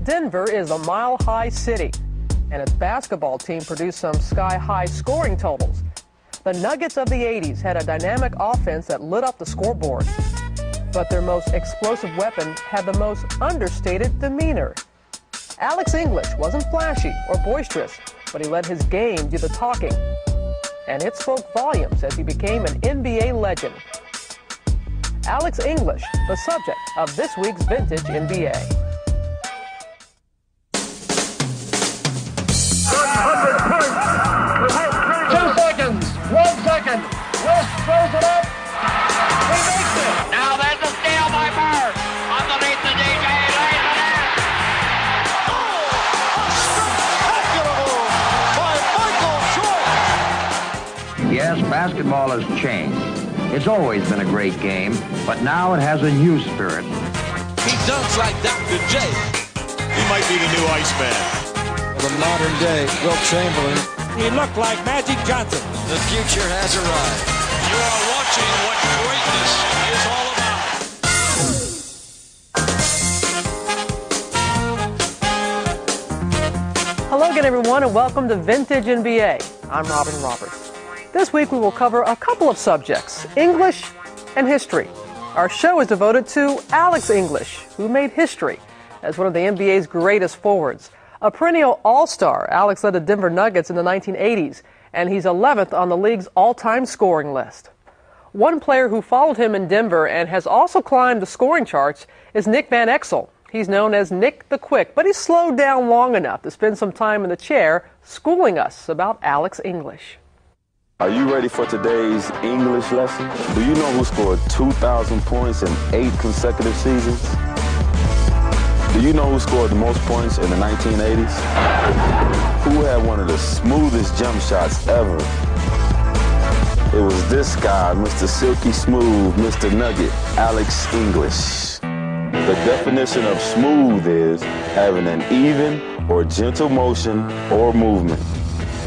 Denver is a mile-high city, and its basketball team produced some sky-high scoring totals. The Nuggets of the 80s had a dynamic offense that lit up the scoreboard, but their most explosive weapon had the most understated demeanor. Alex English wasn't flashy or boisterous, but he let his game do the talking, and it spoke volumes as he became an NBA legend. Alex English, the subject of this week's Vintage NBA. 100 points. 2 seconds. 1 second. West throws it up. He makes it. Now there's a steal by Bird. Underneath the DJ. Lays it in. A spectacular move by Michael Jordan. Yes, basketball has changed. It's always been a great game, but now it has a new spirit. He dunks like Dr. J. He might be the new Iceman. The modern day Wilt Chamberlain. He looked like Magic Johnson. The future has arrived. You are watching what greatness is all about. Hello again, everyone, and welcome to Vintage NBA. I'm Robin Roberts. This week we will cover a couple of subjects, English and history. Our show is devoted to Alex English, who made history as one of the NBA's greatest forwards. A perennial all-star, Alex led the Denver Nuggets in the 1980s, and he's 11th on the league's all-time scoring list. One player who followed him in Denver and has also climbed the scoring charts is Nick Van Exel. He's known as Nick the Quick, but he slowed down long enough to spend some time in the chair schooling us about Alex English. Are you ready for today's English lesson? Do you know who scored 2,000 points in 8 consecutive seasons? Do you know who scored the most points in the 1980s? Who had one of the smoothest jump shots ever? It was this guy, Mr. Silky Smooth, Mr. Nugget, Alex English. The definition of smooth is having an even or gentle motion or movement.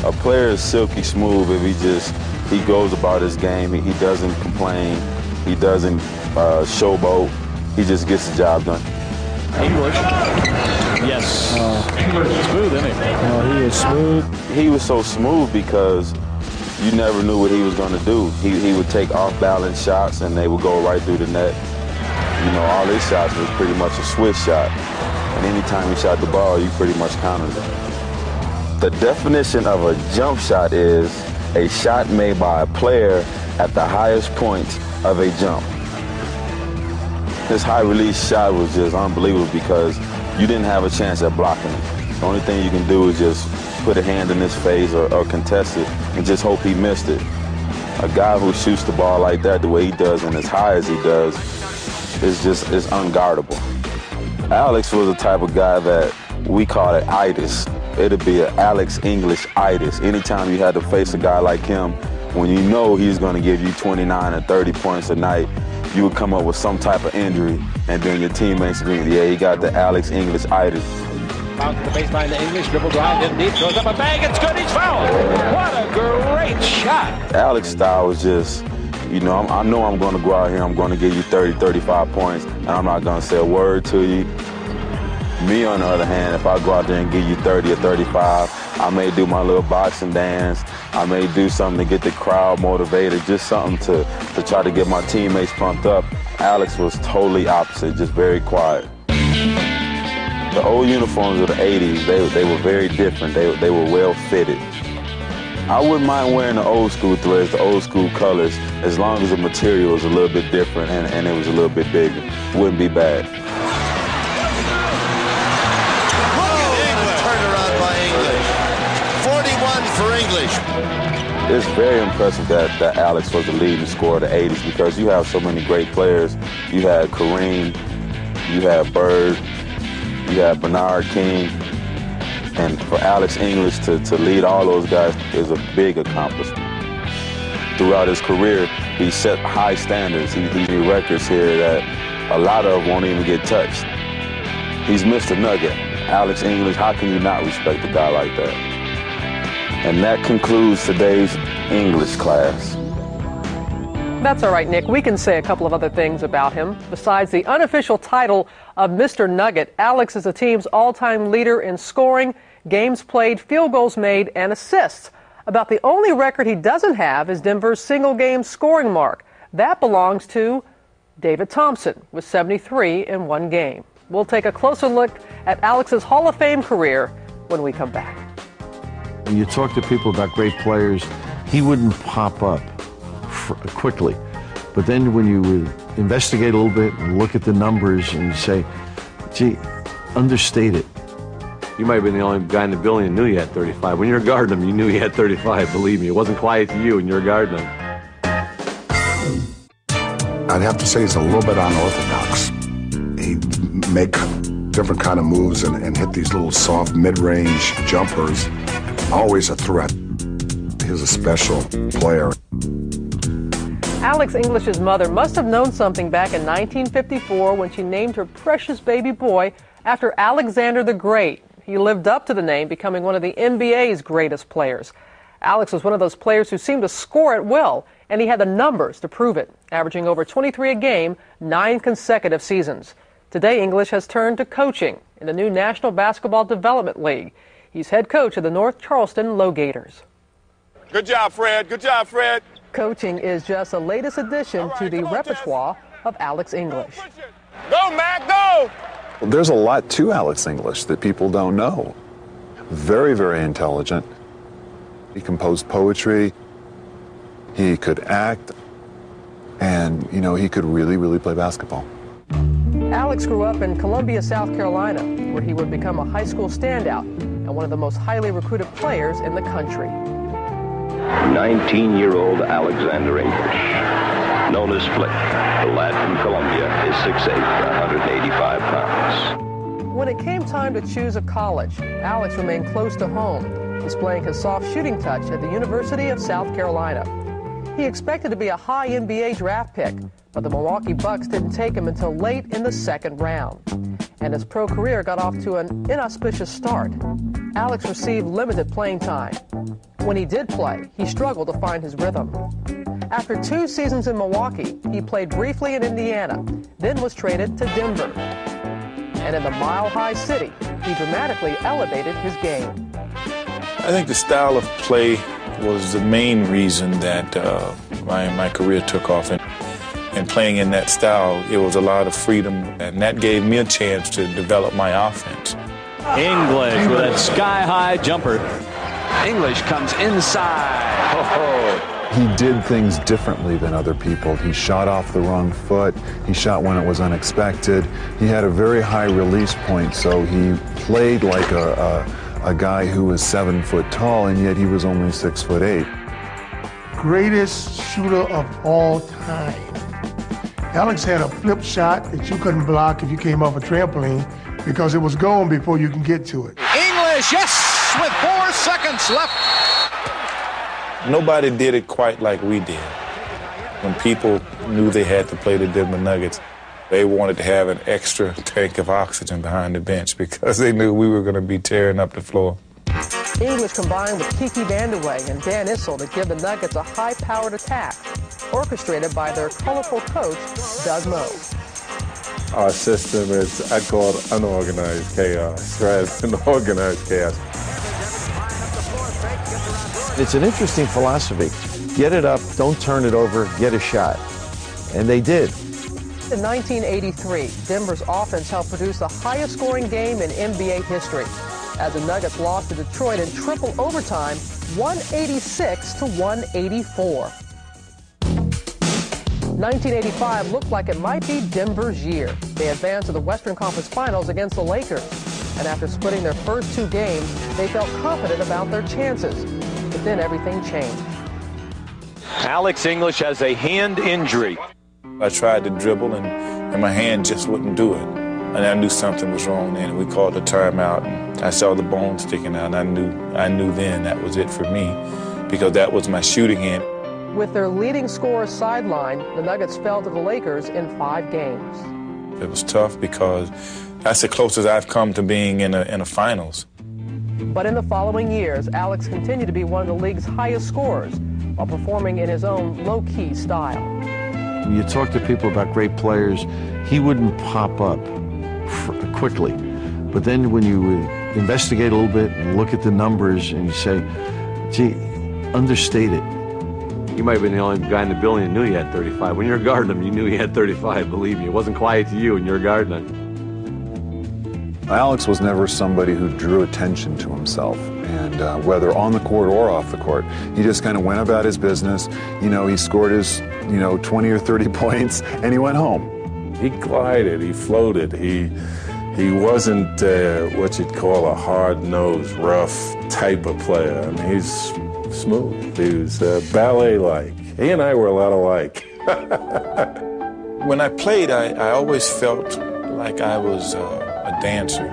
A player is silky smooth if he goes about his game. He doesn't complain. He doesn't showboat. He just gets the job done. English. Yes. Smooth, isn't he? He is smooth. He was so smooth because you never knew what he was going to do. He would take off-balance shots, and they would go right through the net. You know, all his shots was pretty much a switch shot. And anytime he shot the ball, you pretty much countered it. The definition of a jump shot is a shot made by a player at the highest point of a jump. This high-release shot was just unbelievable because you didn't have a chance at blocking it. The only thing you can do is just put a hand in his face or contest it and just hope he missed it. A guy who shoots the ball like that the way he does and as high as he does is unguardable. Alex was the type of guy that we call it itis. It'd be an Alex English-itis. Anytime you had to face a guy like him, when you know he's going to give you 29 or 30 points a night, you would come up with some type of injury, and then your teammates agree, yeah, he got the Alex English-itis. Bounce to the baseline to English, dribble drive in deep, goes up a bang, it's good, he's fouled. What a great shot. Alex style was just, you know, I know I'm going to go out here, I'm going to give you 30, 35 points, and I'm not going to say a word to you. Me, on the other hand, if I go out there and give you 30 or 35, I may do my little boxing dance. I may do something to get the crowd motivated, just something to try to get my teammates pumped up. Alex was totally opposite, just very quiet. The old uniforms of the 80s, they were very different. They were well fitted. I wouldn't mind wearing the old school threads, the old school colors, as long as the material was a little bit different and it was a little bit bigger. It wouldn't be bad. It's very impressive that Alex was the leading scorer of the 80s because you have so many great players. You had Kareem, you had Bird, you had Bernard King, and for Alex English to lead all those guys is a big accomplishment. Throughout his career, he set high standards. He made records here that a lot of won't even get touched. He's Mr. Nugget. Alex English, how can you not respect a guy like that? And that concludes today's English class. That's all right, Nick. We can say a couple of other things about him. Besides the unofficial title of Mr. Nugget, Alex is the team's all-time leader in scoring, games played, field goals made, and assists. About the only record he doesn't have is Denver's single-game scoring mark. That belongs to David Thompson with 73 in one game. We'll take a closer look at Alex's Hall of Fame career when we come back. When you talk to people about great players, he wouldn't pop up quickly. But then when you would investigate a little bit and look at the numbers and you say, gee, understate it. You might have been the only guy in the building who knew you had 35. When you were guarding him, you knew you had 35, believe me. It wasn't quiet to you when you were guarding him. I'd have to say he's a little bit unorthodox. He'd make different kind of moves and hit these little soft mid-range jumpers. Always a threat. He was a special player. Alex English's mother must have known something back in 1954 when she named her precious baby boy after Alexander the Great. He lived up to the name, becoming one of the NBA's greatest players. Alex was one of those players who seemed to score at will, and he had the numbers to prove it, averaging over 23 a game, 9 consecutive seasons. Today, English has turned to coaching in the new National Basketball Development League. He's head coach of the North Charleston Low Gators. Good job, Fred. Good job, Fred. Coaching is just the latest addition to the repertoire of Alex English. Go, Mac, go! Well, there's a lot to Alex English that people don't know. Very, very intelligent. He composed poetry. He could act. And, you know, he could really, really play basketball. Alex grew up in Columbia, South Carolina, where he would become a high school standout and one of the most highly recruited players in the country. 19-year-old Alexander English, known as Flick, the lad from Columbia, is 6'8", 185 pounds. When it came time to choose a college, Alex remained close to home, displaying his soft shooting touch at the University of South Carolina. He expected to be a high NBA draft pick, but the Milwaukee Bucks didn't take him until late in the second round. And his pro career got off to an inauspicious start. Alex received limited playing time. When he did play, he struggled to find his rhythm. After 2 seasons in Milwaukee, he played briefly in Indiana, then was traded to Denver. And in the Mile High City, he dramatically elevated his game. I think the style of play was the main reason that my career took off. And playing in that style, it was a lot of freedom, and that gave me a chance to develop my offense. English with a sky-high jumper. English comes inside. He did things differently than other people. He shot off the wrong foot. He shot when it was unexpected. He had a very high release point, so he played like a guy who was 7 foot tall, and yet he was only 6'8". Greatest shooter of all time. Alex had a flip shot that you couldn't block if you came off a trampoline because it was gone before you can get to it. English, yes, with 4 seconds left. Nobody did it quite like we did. When people knew they had to play the Denver Nuggets, they wanted to have an extra tank of oxygen behind the bench because they knew we were going to be tearing up the floor. English combined with Kiki Vandeweghe and Dan Issel to give the Nuggets a high-powered attack, orchestrated by their colorful coach, Doug Moe. Our system is, I call it unorganized chaos, rather than organized chaos. It's an interesting philosophy. Get it up, don't turn it over, get a shot. And they did. In 1983, Denver's offense helped produce the highest scoring game in NBA history, as the Nuggets lost to Detroit in triple overtime, 186 to 184. 1985 looked like it might be Denver's year. They advanced to the Western Conference Finals against the Lakers. And after splitting their first 2 games, they felt confident about their chances. But then everything changed. Alex English has a hand injury. I tried to dribble, and my hand just wouldn't do it. And I knew something was wrong then, and we called a timeout. And I saw the bone sticking out, and I knew then that was it for me, because that was my shooting hand. With their leading scorer sidelined, the Nuggets fell to the Lakers in 5 games. It was tough because that's the closest I've come to being in a finals. But in the following years, Alex continued to be one of the league's highest scorers, while performing in his own low-key style. When you talk to people about great players, he wouldn't pop up quickly. But then when you investigate a little bit and look at the numbers and you say, gee, understate it. You might have been the only guy in the building who knew he had 35. When you're guarding him, you knew he had 35, believe me. It wasn't quiet to you when you're guarding him. Alex was never somebody who drew attention to himself, and whether on the court or off the court, he just kind of went about his business. You know, he scored his, 20 or 30 points, and he went home. He glided, he floated, he wasn't what you'd call a hard-nosed, rough type of player. I mean, he's smooth. He was ballet-like. He and I were a lot alike. When I played, I always felt like I was a dancer.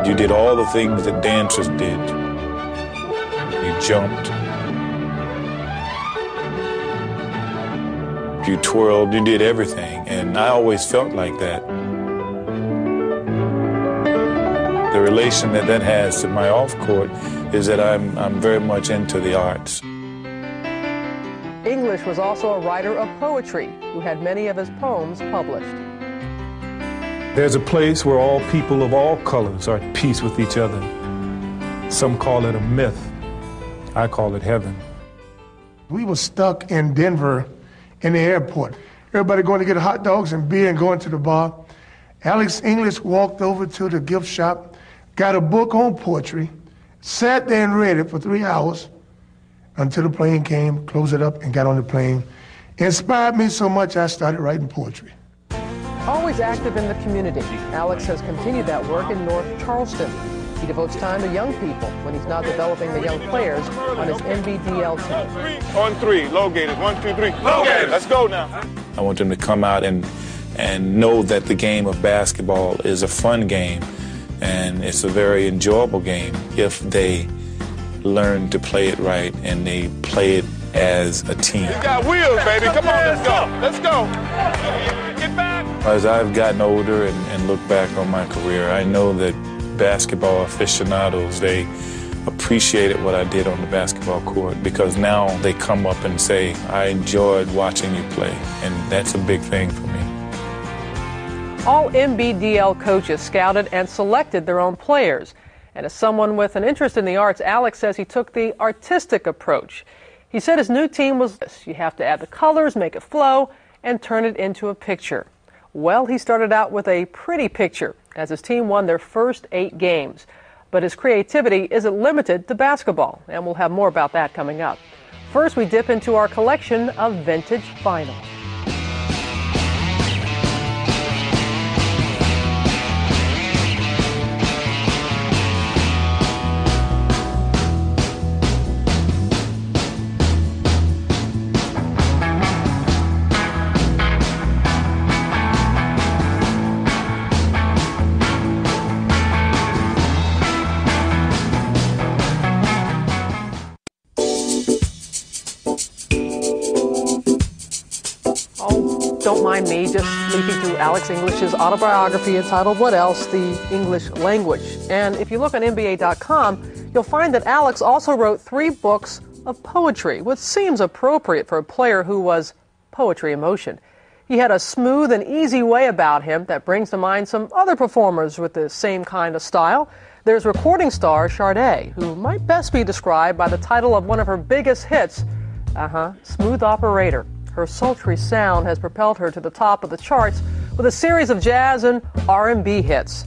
You did all the things that dancers did. You jumped. You twirled, you did everything, and I always felt like that. The relation that has to my off-court is that I'm very much into the arts. English was also a writer of poetry who had many of his poems published. There's a place where all people of all colors are at peace with each other. Some call it a myth. I call it heaven. We were stuck in Denver in the airport. Everybody going to get hot dogs and beer and going to the bar. Alex English walked over to the gift shop, got a book on poetry, sat there and read it for 3 hours until the plane came, closed it up, and got on the plane. Inspired me so much I started writing poetry. Always active in the community, Alex has continued that work in North Charleston. He devotes time to young people when he's not developing the young players on his NBDL team. On three, low gators, 1, 2, 3, low gators. Let's go now. I want them to come out and know that the game of basketball is a fun game, and it's a very enjoyable game if they learn to play it right and they play it as a team. You got wheels, baby. Come on, let's go. Let's go. Get back. As I've gotten older and look back on my career, I know that basketball aficionados, they appreciated what I did on the basketball court because now they come up and say, I enjoyed watching you play, and that's a big thing for me. All NBDL coaches scouted and selected their own players. And as someone with an interest in the arts, Alex says he took the artistic approach. He said his new team was this. You have to add the colors, make it flow, and turn it into a picture. Well, he started out with a pretty picture as his team won their first 8 games. But his creativity isn't limited to basketball, and we'll have more about that coming up. First, we dip into our collection of vintage vinyl. Don't mind me just leafing through Alex English's autobiography entitled What Else? The English Language. And if you look on NBA.com, you'll find that Alex also wrote 3 books of poetry, which seems appropriate for a player who was poetry in motion. He had a smooth and easy way about him that brings to mind some other performers with the same kind of style. There's recording star Sade, who might best be described by the title of one of her biggest hits, Smooth Operator. Her sultry sound has propelled her to the top of the charts with a series of jazz and R&B hits.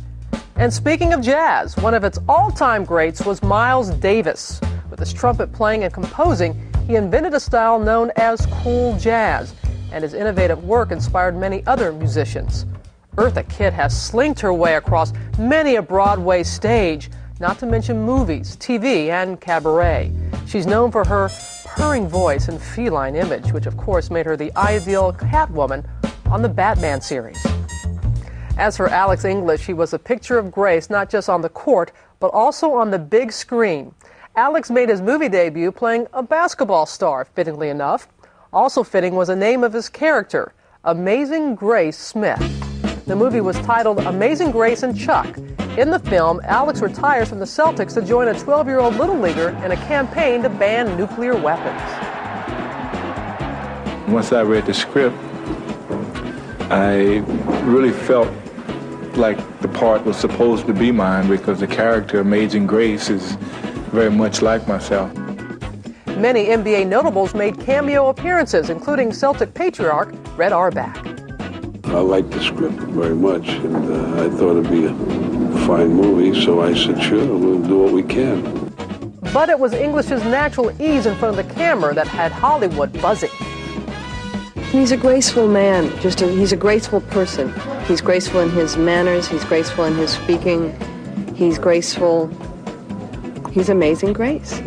And speaking of jazz, one of its all-time greats was Miles Davis. With his trumpet playing and composing, he invented a style known as cool jazz, and his innovative work inspired many other musicians. Eartha Kitt has slinked her way across many a Broadway stage, not to mention movies, TV, and cabaret. She's known for her purring voice and feline image, which of course made her the ideal Catwoman on the Batman series. As for Alex English, he was a picture of grace not just on the court, but also on the big screen. Alex made his movie debut playing a basketball star, fittingly enough. Also fitting was the name of his character, Amazing Grace Smith. The movie was titled Amazing Grace and Chuck. In the film, Alex retires from the Celtics to join a 12-year-old little leaguer in a campaign to ban nuclear weapons. Once I read the script, I really felt like the part was supposed to be mine because the character, Amazing Grace, is very much like myself. Many NBA notables made cameo appearances, including Celtic patriarch Red Auerbach. I liked the script very much, and I thought it'd be a fine movie, so I said, sure, we'll do what we can. But it was English's natural ease in front of the camera that had Hollywood buzzing. He's a graceful man, he's a graceful person. He's graceful in his manners, he's graceful in his speaking, he's graceful, he's Amazing Grace.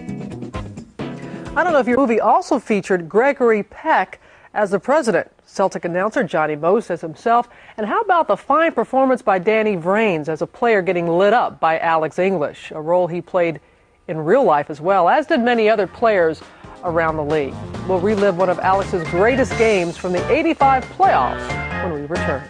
I don't know if your movie also featured Gregory Peck as the president. Celtic announcer Johnny Moe says himself. And how about the fine performance by Danny Vrains as a player getting lit up by Alex English, a role he played in real life as well, as did many other players around the league. We'll relive one of Alex's greatest games from the '85 playoffs when we return.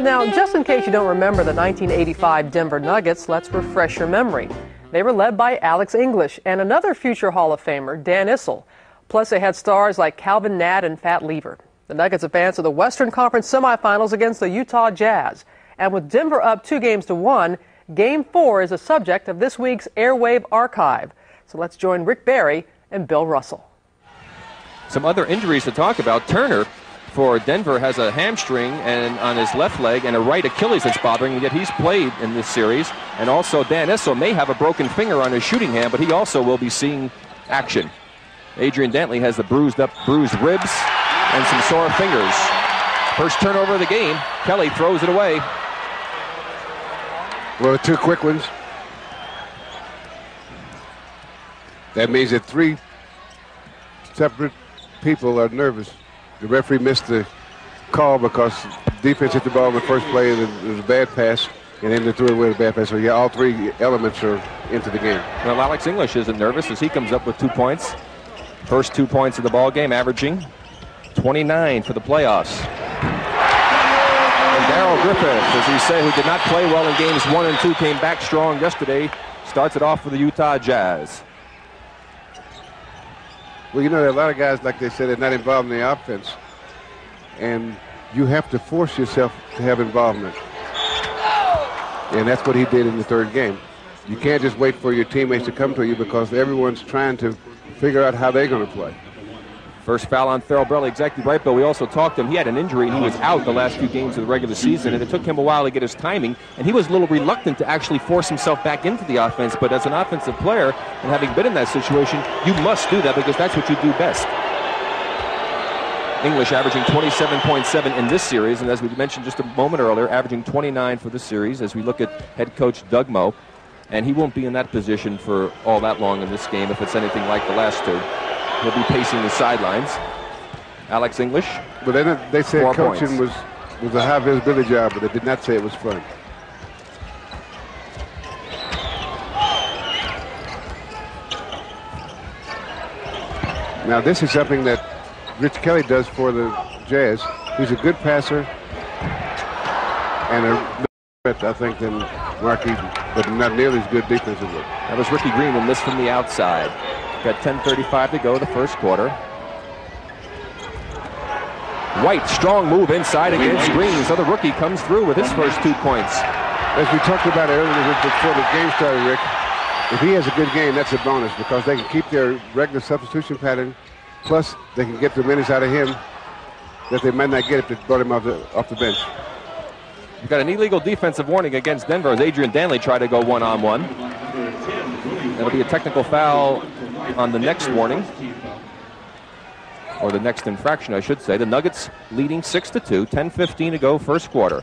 Now, just in case you don't remember the 1985 Denver Nuggets, let's refresh your memory. They were led by Alex English and another future Hall of Famer, Dan Issel. Plus, they had stars like Calvin Nadd and Fat Lever. The Nuggets advanced to the Western Conference semifinals against the Utah Jazz. And with Denver up 2-1, Game 4 is a subject of this week's Airwave Archive. So let's join Rick Barry and Bill Russell. Some other injuries to talk about. Turner for Denver has a hamstring and on his left leg and a right Achilles that's bothering him, yet he's played in this series. And also Dan Issel may have a broken finger on his shooting hand, but he also will be seeing action. Adrian Dantley has the bruised ribs and some sore fingers. First turnover of the game. Kelly throws it away. Well, 2 quick ones. That means that 3 separate people are nervous. The referee missed the call because defense hit the ball in the first play and it was a bad pass, and then they threw it away with a bad pass. So, yeah, all 3 elements are into the game. Well, Alex English isn't nervous as he comes up with 2 points. First 2 points of the ball game, averaging 29 for the playoffs. And Darrell Griffith, as we say, who did not play well in games 1 and 2, came back strong yesterday, starts it off for the Utah Jazz. Well, you know, there are a lot of guys, like they said, they're not involved in the offense. And you have to force yourself to have involvement. And that's what he did in the 3rd game. You can't just wait for your teammates to come to you because everyone's trying to figure out how they're going to play. First foul on Farrell Burley, exactly right, Bill. We also talked to him. He had an injury, and he was out the last few games of the regular season, and it took him a while to get his timing, and he was a little reluctant to actually force himself back into the offense, but as an offensive player, and having been in that situation, you must do that because that's what you do best. English averaging 27.7 in this series, and as we mentioned just a moment earlier, averaging 29 for this series as we look at head coach Doug Moe, and he won't be in that position for all that long in this game if it's anything like the last 2. He'll be pacing the sidelines. Alex English. But they said coaching was a high visibility job, but they did not say it was fun. Now this is something that Rich Kelly does for the Jazz. He's a good passer and a better, I think, than Mark Eaton, but not nearly as good defensively. That was Ricky Green and missed from the outside. Got 10:35 to go the first quarter. White, strong move inside against Green. So the rookie comes through with his first 2 points. As we talked about earlier before the game started, Rick, if he has a good game, that's a bonus because they can keep their regular substitution pattern, plus they can get the minutes out of him that they might not get if they brought him off the bench. We've got an illegal defensive warning against Denver as Adrian Dantley tried to go one-on-one. That'll be a technical foul on the next warning, or the next infraction, I should say. The Nuggets leading 6-2, 10:15 to go first quarter.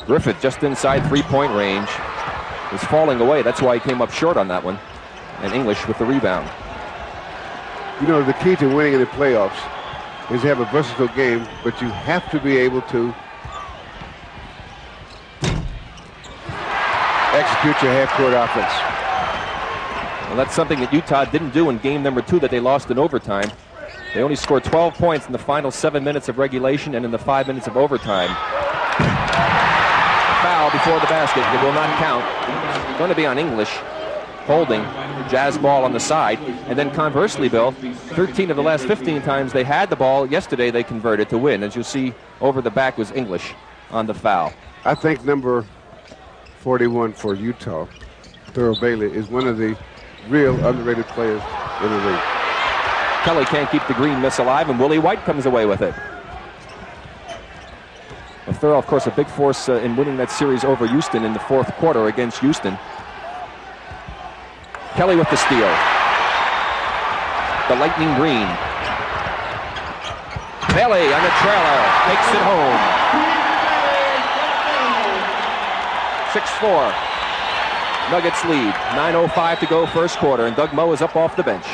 Griffith just inside 3-point range is falling away. That's why he came up short on that one. And English with the rebound. You know, the key to winning in the playoffs is to have a versatile game, but you have to be able to execute your half-court offense. Well, that's something that Utah didn't do in game number 2 that they lost in overtime. They only scored 12 points in the final 7 minutes of regulation and in the 5 minutes of overtime. Foul before the basket. It will not count. It's going to be on English. Holding. Jazz ball on the side. And then conversely, Bill, 13 of the last 15 times they had the ball, yesterday they converted to win. As you see, over the back was English on the foul. I think number 41 for Utah, Thurl Bailey, is one of the real underrated players in the league. Kelly can't keep the green miss alive, and Willie White comes away with it. Well, Thurl, of course, a big force in winning that series over Houston in the 4th quarter against Houston. Kelly with the steal. The lightning green. Bailey on the trailer, takes it home. 6-4. Nuggets lead. 9:05 to go, first quarter, and Doug Moe is up off the bench.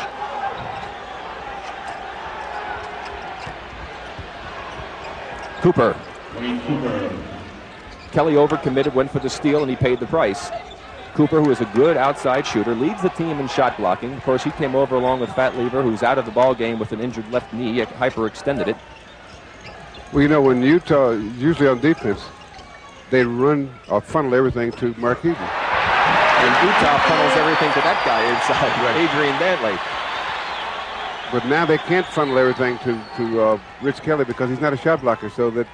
Cooper. Kelly overcommitted, went for the steal, and he paid the price. Cooper, who is a good outside shooter, leads the team in shot blocking. Of course, he came over along with Fat Lever, who's out of the ball game with an injured left knee, hyperextended it. Well, you know, when Utah, usually on defense, they run or funnel everything to Mark Eaton. And Utah funnels everything to that guy inside, Adrian Dantley. But now they can't funnel everything to Rich Kelly because he's not a shot blocker, so that,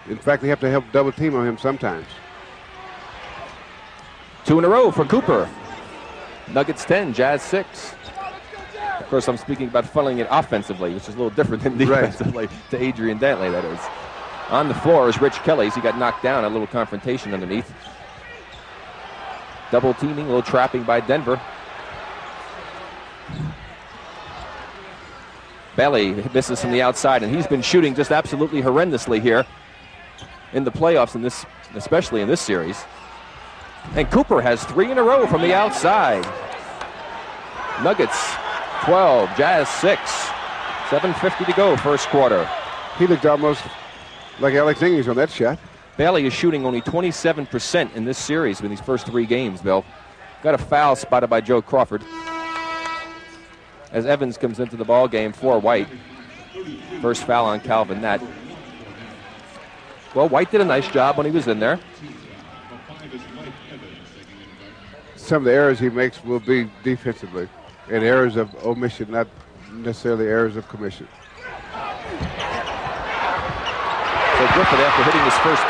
in fact, they have to help double team on him sometimes. 2 in a row for Cooper. Nuggets 10, Jazz 6. Of course, I'm speaking about funneling it offensively, which is a little different than defensively, to Adrian Dantley, that is. On the floor is Rich Kelly. He got knocked down, a little confrontation underneath. Double teaming, a little trapping by Denver. Bailey misses from the outside, and he's been shooting just absolutely horrendously here in the playoffs, especially in this series. And Cooper has 3 in a row from the outside. Nuggets 12, Jazz 6. 7:50 to go, first quarter. He looked almost like Alex English on that shot. Bailey is shooting only 27% in this series in these first 3 games, Bill. Got a foul spotted by Joe Crawford. As Evans comes into the ball game for White. First foul on Calvin Nett. Well, White did a nice job when he was in there. Some of the errors he makes will be defensively, and errors of omission, not necessarily errors of commission. So Griffith, after hitting his first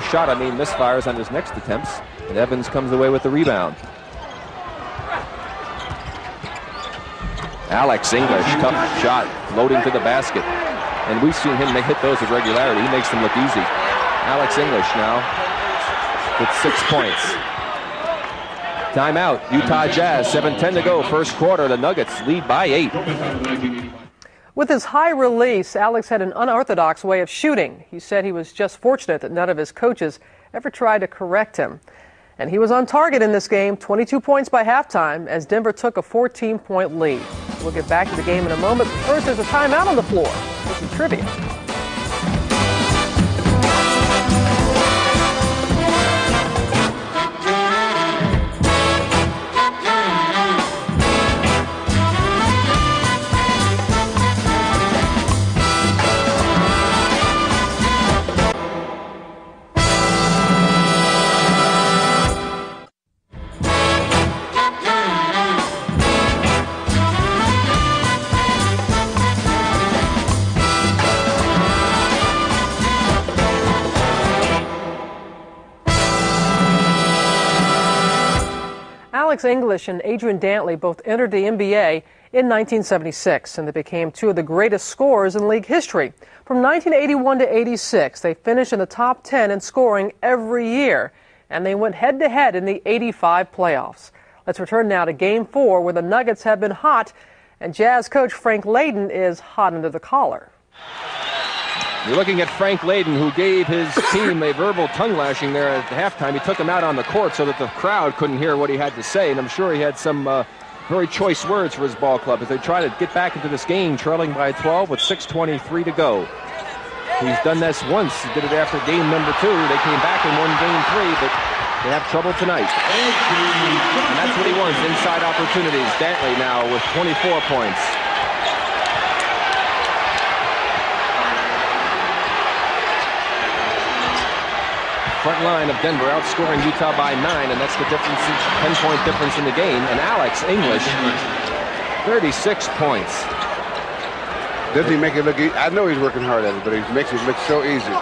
shot misfires on his next attempts, and Evans comes away with the rebound. Alex English, tough shot, floating to the basket. And we've seen him hit those with regularity. He makes them look easy. Alex English now with 6 points. Timeout, Utah Jazz, 7:10 to go, first quarter. The Nuggets lead by 8. With his high release, Alex had an unorthodox way of shooting. He said he was just fortunate that none of his coaches ever tried to correct him. And he was on target in this game, 22 points by halftime, as Denver took a 14-point lead. We'll get back to the game in a moment, but first there's a timeout on the floor for some trivia. Alex English and Adrian Dantley both entered the NBA in 1976, and they became 2 of the greatest scorers in league history. From 1981 to 86, they finished in the top 10 in scoring every year, and they went head-to-head in the 85 playoffs. Let's return now to Game 4, where the Nuggets have been hot, and Jazz coach Frank Layden is hot under the collar. You're looking at Frank Layden, who gave his team a verbal tongue lashing there at the halftime. He took them out on the court so that the crowd couldn't hear what he had to say, and I'm sure he had some very choice words for his ball club as they try to get back into this game, trailing by 12 with 6:23 to go. He's done this once. He did it after game number 2. They came back and won game 3, but They have trouble tonight. And that's what he wants, inside opportunities. Dantley now with 24 points. Front line of Denver outscoring Utah by 9, and that's the difference, 10-point difference in the game. And Alex English, 36 points. Doesn't he make it look easy? I know he's working hard at it, but he makes it look so easy.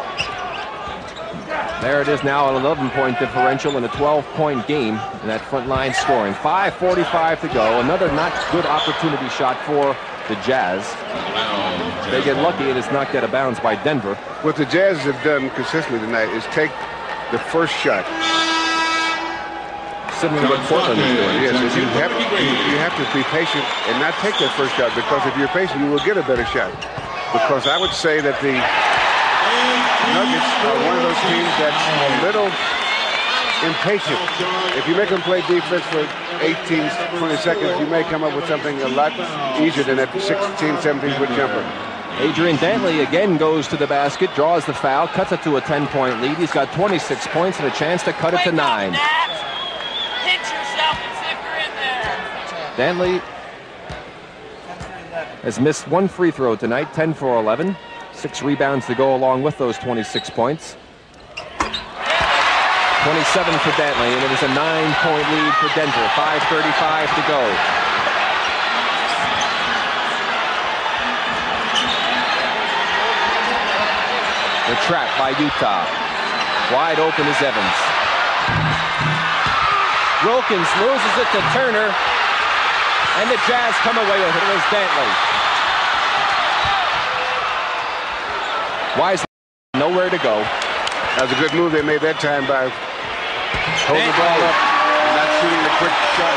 There it is now, an 11-point differential in a 12-point game in that front line scoring. 5:45 to go. Another not good opportunity shot for the Jazz. They get lucky and it's knocked out of bounds by Denver. What the Jazz have done consistently tonight is take the first shot. Similar to what Portland is doing. Yes, you have to be patient and not take that first shot, because if you're patient, you will get a better shot. Because I would say that the Nuggets are one of those teams that's a little impatient. If you make them play defense for 18, 20 seconds, you may come up with something a lot easier than that 16, 17-foot jumper. Adrian Dantley again goes to the basket, draws the foul, cuts it to a 10-point lead. He's got 26 points and a chance to cut it to 9. Dantley has missed one free throw tonight, 10 for 11. 6 rebounds to go along with those 26 points. 27 for Dantley, and it is a 9-point lead for Denver. 5:35 to go. The trap by Utah. Wide open is Evans. Wilkins loses it to Turner, and the Jazz come away with it. It was Dantley. Wise, nowhere to go. That was a good move they made that time by holding the ball up and not shooting the quick shot.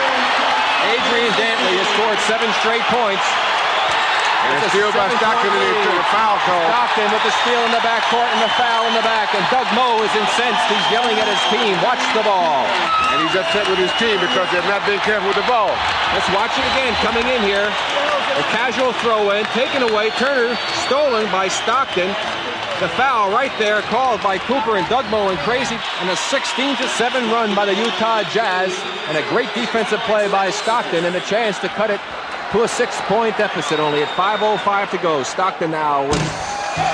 Adrian Dantley has scored 7 straight points. And a steal by Stockton, and he took a foul call. Stockton with the steal in the backcourt and the foul in the back. And Doug Moe is incensed. He's yelling at his team, watch the ball. And he's upset with his team because they're not being careful with the ball. Let's watch it again. Coming in here, a casual throw-in, taken away. Turner stolen by Stockton. The foul right there called by Cooper and Doug Moe and crazy. And a 16-7 run by the Utah Jazz. And a great defensive play by Stockton and a chance to cut it to a 6-point deficit only at 5:05 to go. Stockton now with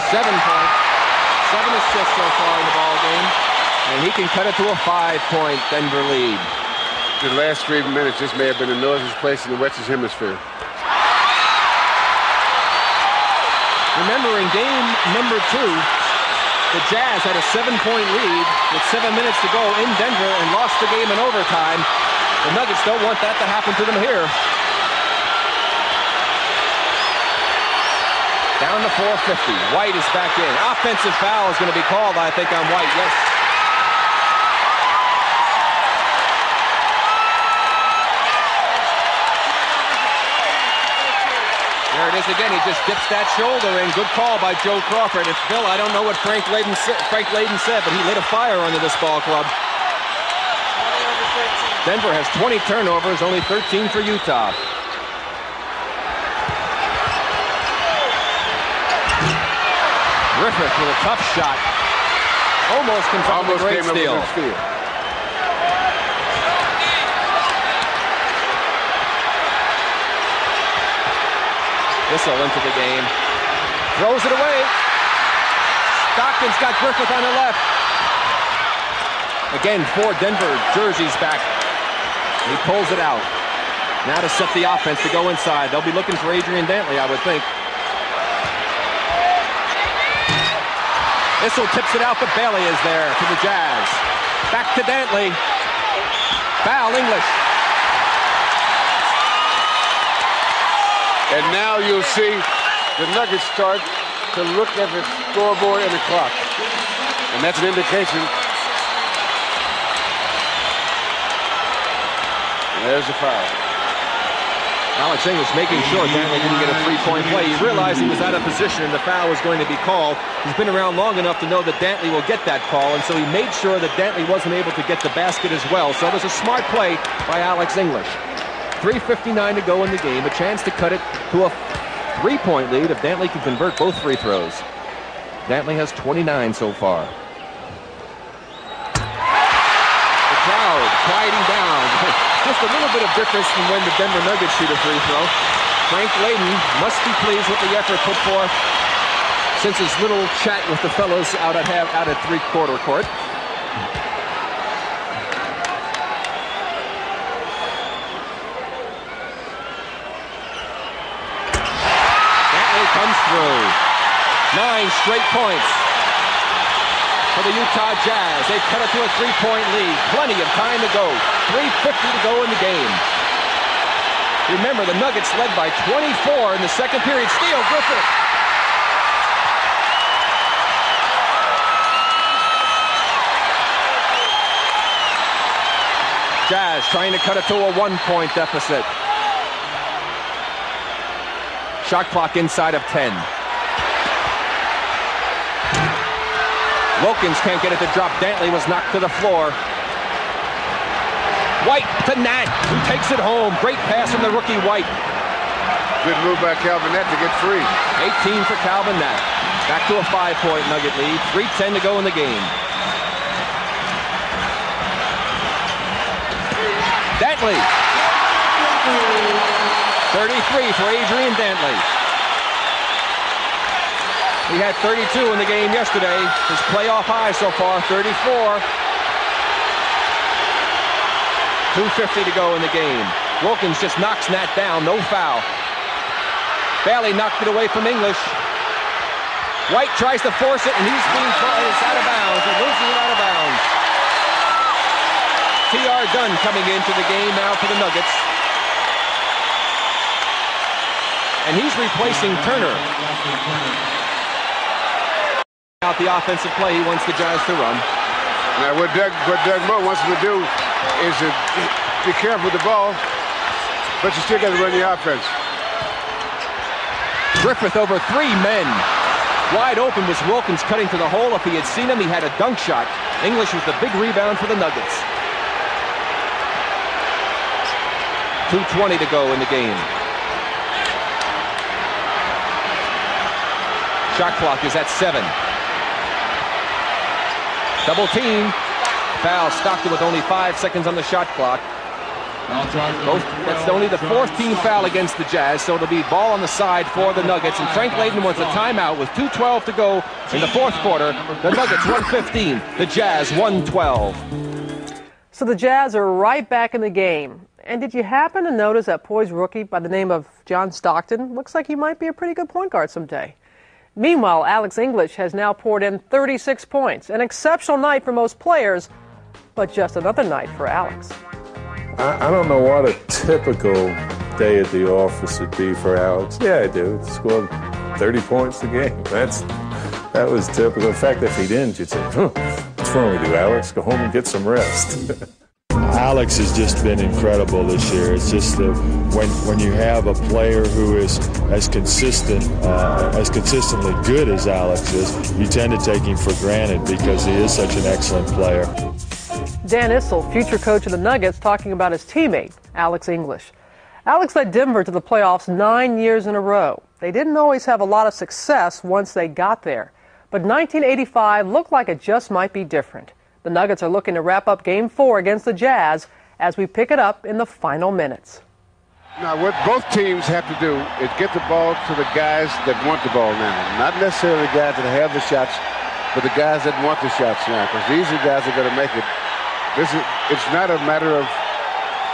7 points, 7 assists so far in the ball game, and he can cut it to a 5-point Denver lead. The last 3 minutes, this may have been the noisiest place in the Western Hemisphere. Remember, in game number 2, the Jazz had a 7-point lead with 7 minutes to go in Denver and lost the game in overtime. The Nuggets don't want that to happen to them here. Down to 4:50. White is back in. Offensive foul is going to be called, I think, on White. Yes. There it is again. He just dips that shoulder in. Good call by Joe Crawford. It's Bill. I don't know what Frank Layden said, but he lit a fire under this ball club. Denver has 20 turnovers, only 13 for Utah. Griffith with a tough shot. Almost comes up with a great steal. Whistle into the game. Throws it away. Stockton's got Griffith on the left. Again, 4 Denver jerseys back. He pulls it out. Now to set the offense to go inside. They'll be looking for Adrian Dantley, I would think. Issel tips it out, but Bailey is there for the Jazz. Back to Dantley. Foul, English. And now you'll see the Nuggets start to look at the scoreboard and the clock. And that's an indication. And there's the foul. Alex English making sure Dantley didn't get a 3-point play. He realized he was out of position and the foul was going to be called. He's been around long enough to know that Dantley will get that call, and so he made sure that Dantley wasn't able to get the basket as well. So it was a smart play by Alex English. 3:59 to go in the game. A chance to cut it to a 3-point lead if Dantley can convert both free throws. Dantley has 29 so far. The just a little bit of difference from when the Denver Nuggets shoot a free throw. Frank Layden must be pleased with the effort put forth since his little chat with the fellows out at three-quarter court. Dantley comes through. 9 straight points for the Utah Jazz. They cut it to a 3-point lead. Plenty of time to go. 3:50 to go in the game. Remember, the Nuggets led by 24 in the second period. Steal, Griffith. Jazz trying to cut it to a 1-point deficit. Shot clock inside of 10. Wilkins can't get it to drop. Dantley was knocked to the floor. White to Nat, who takes it home. Great pass from the rookie White. Good move by Calvin Nat to get free. 18 for Calvin Nat. Back to a 5-point Nugget lead. 3:10 to go in the game. Dantley. 33 for Adrian Dantley. He had 32 in the game yesterday. His playoff high so far, 34. 2:50 to go in the game. Wilkins just knocks Nat down, no foul. Bailey knocked it away from English. White tries to force it, and he's out of bounds. He loses it out of bounds. T.R. Dunn coming into the game now for the Nuggets. And he's replacing Turner. Out the offensive play he wants the Jazz to run. Now what Doug Moore wants him to do is to be careful with the ball, but you still got to run the offense. Griffith over 3 men. Wide open was Wilkins cutting to the hole. If he had seen him, he had a dunk shot. English was the big rebound for the Nuggets. 2:20 to go in the game. Shot clock is at 7. Double team. Foul. Stockton with only 5 seconds on the shot clock. That's only the 4th team foul against the Jazz, so it'll be ball on the side for the Nuggets. And Frank Layden wants a timeout with 2:12 to go in the 4th quarter. The Nuggets 115, the Jazz 112. So the Jazz are right back in the game. And did you happen to notice that poised rookie by the name of John Stockton? Looks like he might be a pretty good point guard someday. Meanwhile, Alex English has now poured in 36 points. An exceptional night for most players, but just another night for Alex. I don't know what a typical day at the office would be for Alex. Yeah, I do. Scored 30 points a game. That was typical. In fact, if he didn't, you'd say, what's wrong with you, Alex? Go home and get some rest. Alex has just been incredible this year. It's just that when you have a player who is as consistently good as Alex is, you tend to take him for granted because he is such an excellent player. Dan Issel, future coach of the Nuggets, talking about his teammate, Alex English. Alex led Denver to the playoffs 9 years in a row. They didn't always have a lot of success once they got there, but 1985 looked like it just might be different. The Nuggets are looking to wrap up Game 4 against the Jazz as we pick it up in the final minutes. Now, what both teams have to do is get the ball to the guys that want the ball now. Not necessarily the guys that have the shots, but the guys that want the shots now, because these are the guys that are going to make it. It's not a matter of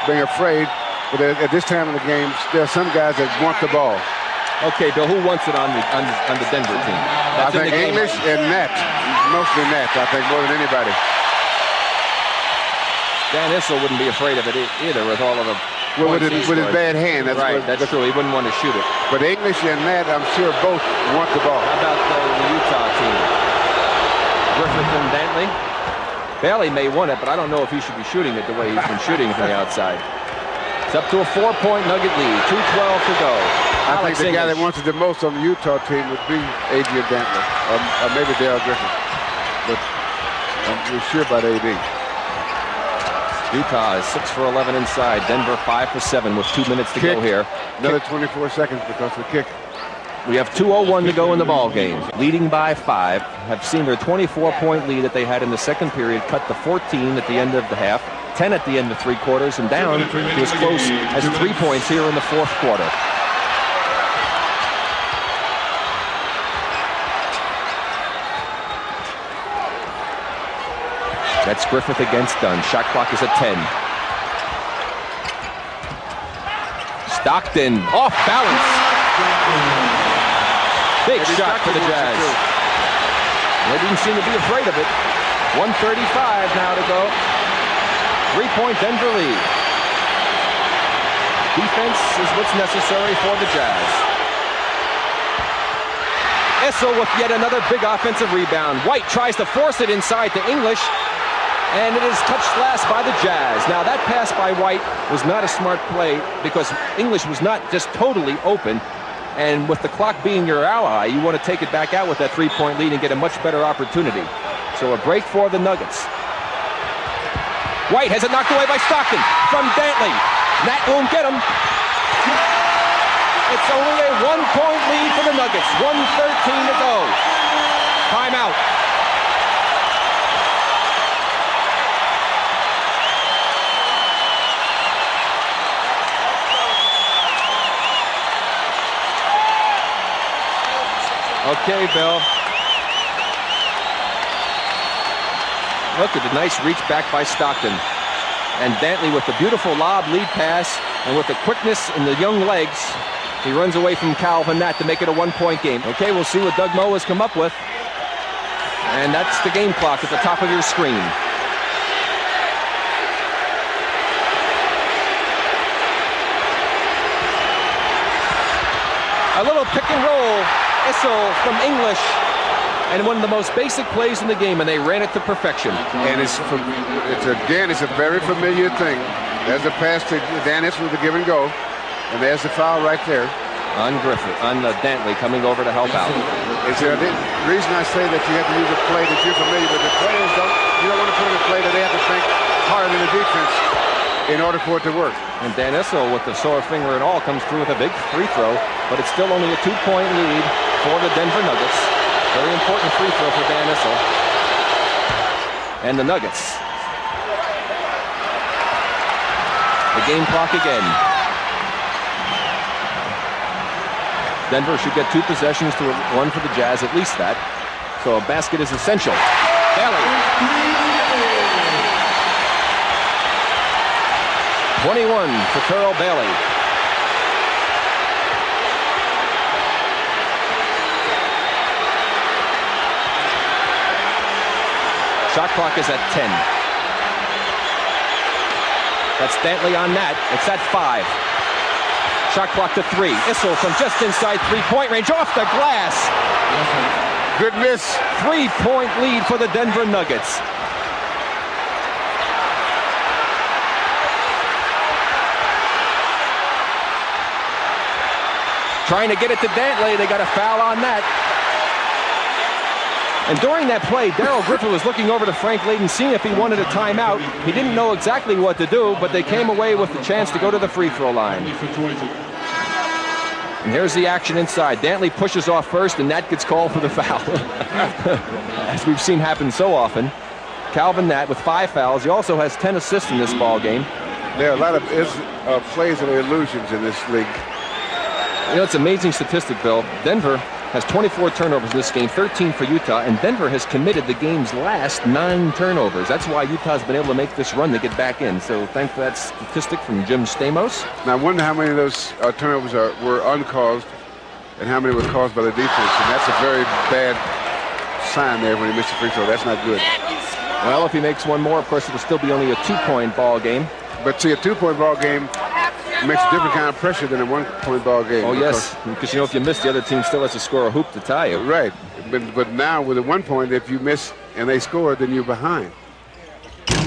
being afraid, but at this time in the game, there are some guys that want the ball. Okay, Bill, who wants it on the Denver team? I think English and Nat. Mostly Nat, I think, more than anybody. Dan Issel wouldn't be afraid of it either with all of the with his bad hand. That's right, that's true. He wouldn't want to shoot it. But English and Nat, I'm sure, both want the ball. How about the Utah team? Griffith and Dantley? Bailey may want it, but I don't know if he should be shooting it the way he's been shooting from the outside. It's up to a 4-point Nugget lead. 2:12 to go. I think the guy that wants it the most on the Utah team would be Adrian Dantley, or maybe Dale Griffin. But I'm sure about AD. Utah is 6 for 11 inside. Denver 5 for 7 with 2 minutes to go here. Another 24 seconds because of the kick. We have 2:01 to go in the ball game. Leading by 5. Have seen their 24-point lead that they had in the second period cut to 14 at the end of the half. 10 at the end of 3 quarters and down to as close as 3 points here in the 4th quarter. That's Griffith against Dunn. Shot clock is at 10. Stockton off balance. Big shot for the Jazz. They didn't seem to be afraid of it. 1:35 now to go. 3-point Denver lead. Defense is what's necessary for the Jazz. Issel with yet another big offensive rebound. White tries to force it inside to English, and it is touched last by the Jazz. Now that pass by White was not a smart play because English was not just totally open. And with the clock being your ally, you want to take it back out with that 3-point lead and get a much better opportunity. So a break for the Nuggets. White has it knocked away by Stockton from Dantley. That won't get him. It's only a 1-point lead for the Nuggets. 1:13 to go. Timeout. Okay, Bill. Look at the nice reach back by Stockton. And Dantley with the beautiful lob lead pass, and with the quickness in the young legs, he runs away from Calvin Nat to make it a 1-point game. Okay, we'll see what Doug Moe has come up with. And that's the game clock at the top of your screen. A little pick and roll. Issel from English, and one of the most basic plays in the game, and they ran it to perfection. And it's a very familiar thing. There's a pass to Dan Issel to give and go, and there's the foul right there. On Griffith, on Dantley coming over to help out. The reason I say that you have to use a play that you're familiar with, the players you don't want to put in a play that they have to think harder than the defense in order for it to work. And Dan Issel, with the sore finger and all, comes through with a big free throw, but it's still only a 2-point lead for the Denver Nuggets. Very important free throw for Dan Issel. And the Nuggets. The game clock again. Denver should get 2 possessions to 1 for the Jazz, at least that. So a basket is essential. Bailey. 21 for Terrell Bailey. Shot clock is at 10. That's Dantley on that. It's at 5. Shot clock to 3. Issel from just inside 3-point range, off the glass. Good miss. 3-point lead for the Denver Nuggets. Trying to get it to Dantley. They got a foul on that. And during that play, Darrell Griffith was looking over to Frank Layden, seeing if he wanted a timeout. He didn't know exactly what to do, but they came away with the chance to go to the free throw line. And here's the action inside. Dantley pushes off first, and Nat gets called for the foul. As we've seen happen so often. Calvin Nat with 5 fouls. He also has 10 assists in this ball game. There are a lot of plays and illusions in this league. You know, it's an amazing statistic, Bill. Denver has 24 turnovers in this game, 13 for Utah, and Denver has committed the game's last 9 turnovers. That's why Utah's been able to make this run to get back in. So thanks for that statistic from Jim Stamos. Now, I wonder how many of those turnovers were uncaused and how many were caused by the defense. And that's a very bad sign there when he missed the free throw. That's not good. Well, if he makes one more, of course, it'll still be only a 2-point ball game. But see, a 2-point ball game makes a different kind of pressure than a 1-point ball game. Oh, yes, because you know, if you miss, the other team still has to score a hoop to tie you. Right, but now with a 1-point, if you miss and they score, then you're behind. 2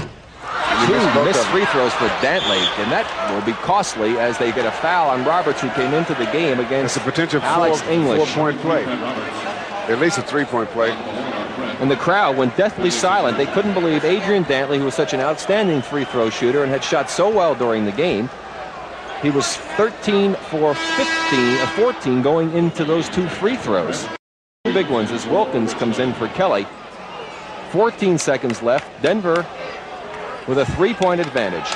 missed free throws for Dantley, and that will be costly as they get a foul on Roberts, who came into the game against a potential Alex English. 4-point play, at least a 3-point play. And the crowd went deathly silent. They couldn't believe Adrian Dantley, who was such an outstanding free throw shooter and had shot so well during the game. He was 13 for 14 going into those 2 free throws. Big ones as Wilkins comes in for Kelly. 14 seconds left. Denver with a 3-point advantage.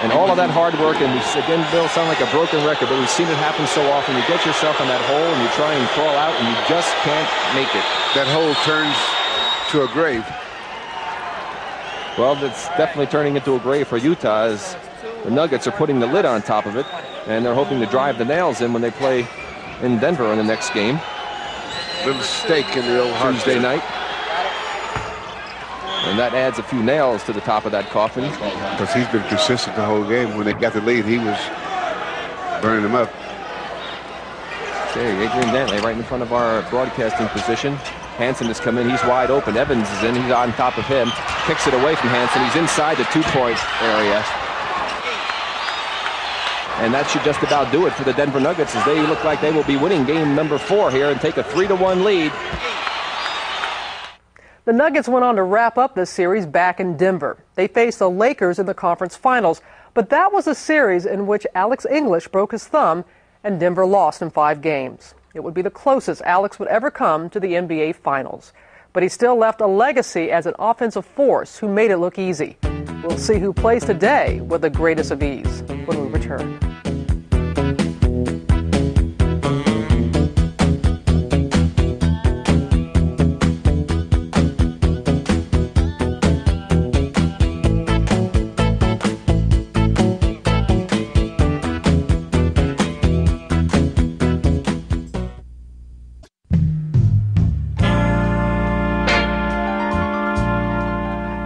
And all of that hard work, and again, Bill, sound like a broken record, but we've seen it happen so often. You get yourself in that hole, and you try and crawl out, and you just can't make it. That hole turns to a grave. Well, it's definitely turning into a grave for Utah as the Nuggets are putting the lid on top of it, and they're hoping to drive the nails in when they play in Denver in the next game. Little stake in the old Tuesday night. And that adds a few nails to the top of that coffin. Because he's been consistent the whole game. When they got the lead, he was burning them up. Okay, Adrian Dantley right in front of our broadcasting position. Hansen has come in. He's wide open. Evans is in. He's on top of him. Kicks it away from Hansen. He's inside the 2-point area. And that should just about do it for the Denver Nuggets as they look like they will be winning game number 4 here and take a 3-1 lead. The Nuggets went on to wrap up this series back in Denver. They faced the Lakers in the conference finals, but that was a series in which Alex English broke his thumb and Denver lost in 5 games. It would be the closest Alex would ever come to the NBA Finals. But he still left a legacy as an offensive force who made it look easy. We'll see who plays today with the greatest of ease when we return.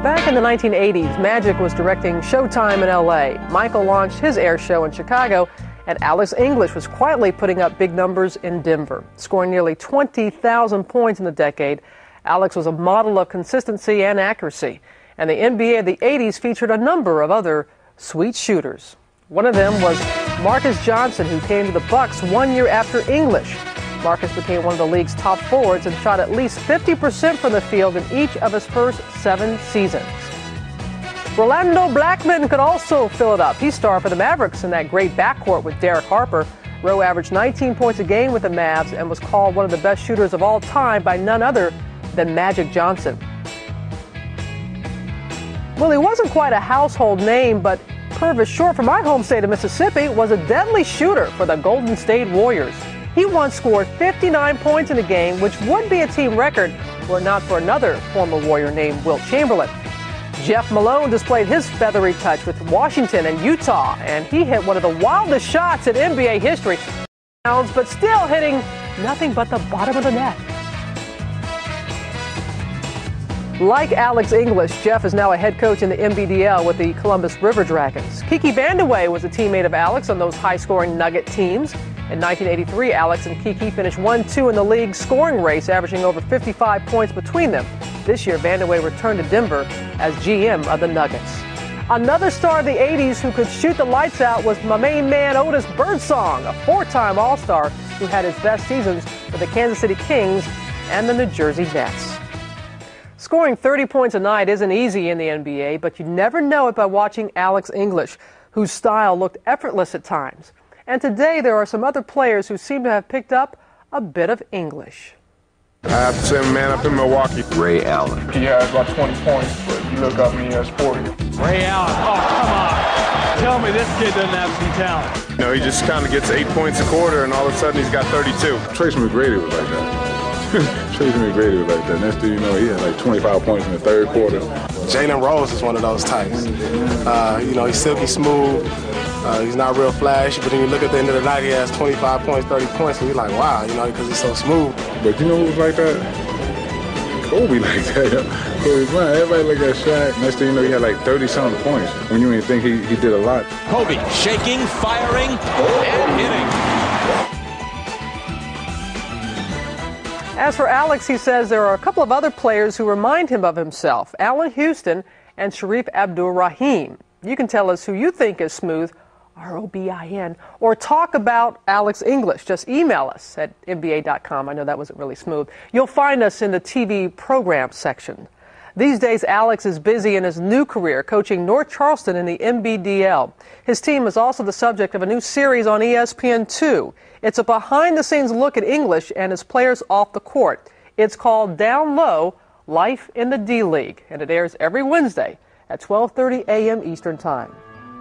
Back in the 1980s, Magic was directing Showtime in LA. Michael launched his air show in Chicago, and Alex English was quietly putting up big numbers in Denver. Scoring nearly 20,000 points in the decade, Alex was a model of consistency and accuracy. And the NBA of the 80s featured a number of other sweet shooters. One of them was Marcus Johnson, who came to the Bucks 1 year after English. Marcus became one of the league's top forwards and shot at least 50% from the field in each of his first 7 seasons. Rolando Blackman could also fill it up. He starred for the Mavericks in that great backcourt with Derek Harper. Rowe averaged 19 points a game with the Mavs and was called one of the best shooters of all time by none other than Magic Johnson. Well, he wasn't quite a household name, but Purvis Short from my home state of Mississippi was a deadly shooter for the Golden State Warriors. He once scored 59 points in a game, which would be a team record were it not for another former Warrior named Wilt Chamberlain. Jeff Malone displayed his feathery touch with Washington and Utah, and he hit one of the wildest shots in NBA history, but still hitting nothing but the bottom of the net. Like Alex English, Jeff is now a head coach in the NBDL with the Columbus River Dragons. Kiki Vandeweghe was a teammate of Alex on those high-scoring Nugget teams. In 1983, Alex and Kiki finished 1-2 in the league scoring race, averaging over 55 points between them. This year, Vandeweghe returned to Denver as GM of the Nuggets. Another star of the 80s who could shoot the lights out was my main man Otis Birdsong, a 4-time All-Star who had his best seasons with the Kansas City Kings and the New Jersey Nets. Scoring 30 points a night isn't easy in the NBA, but you never know it by watching Alex English, whose style looked effortless at times. And today there are some other players who seem to have picked up a bit of English. I have to say, man, up in Milwaukee. Ray Allen. He has about 20 points, but you look up and he has 40. Ray Allen. Oh, come on. Tell me this kid doesn't have some talent. You know, he just kind of gets 8 points a quarter, and all of a sudden he's got 32. Tracy McGrady was like that. Tracy McGrady was like that. Next thing you know, he had like 25 points in the third quarter. Jalen Rose is one of those types. You know, he's silky smooth. He's not real flashy, but then you look at the end of the night, he has 25 points, 30 points, and you're like, wow, you know, because he's so smooth. But you know who was like that? Kobe like that. Kobe Bryant, everybody look at Shaq. Next thing you know, he had like 30-something points when you didn't think he did a lot. Kobe shaking, firing, and hitting. As for Alex, he says there are a couple of other players who remind him of himself, Allen Houston and Sharif Abdur-Rahim. You can tell us who you think is smooth, R-O-B-I-N, or talk about Alex English. Just email us at NBA.com. I know that wasn't really smooth. You'll find us in the TV program section. These days, Alex is busy in his new career, coaching North Charleston in the NBDL. His team is also the subject of a new series on ESPN2. It's a behind-the-scenes look at English and his players off the court. It's called Down Low, Life in the D-League, and it airs every Wednesday at 12:30 a.m. Eastern Time.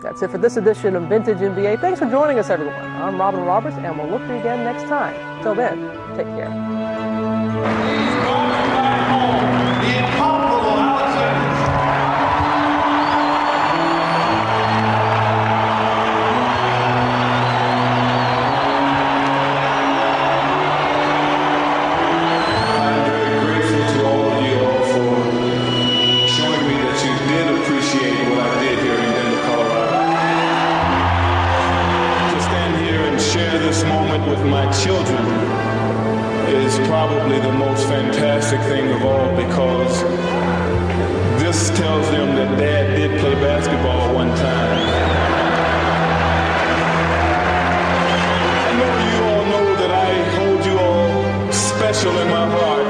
That's it for this edition of Vintage NBA. Thanks for joining us, everyone. I'm Robin Roberts, and we'll look for you again next time. Till then, take care. With my children is probably the most fantastic thing of all, because this tells them that Dad did play basketball one time. I know you all know that I hold you all special in my heart.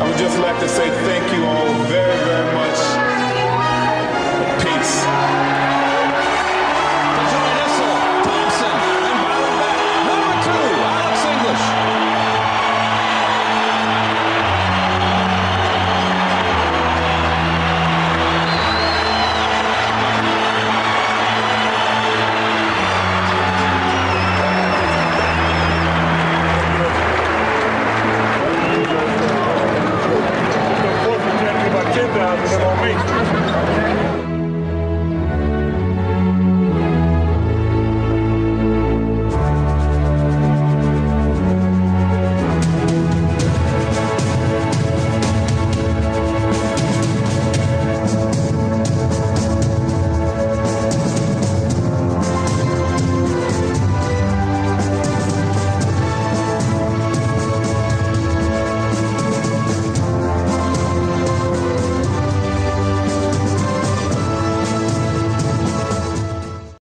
I would just like to say thank you.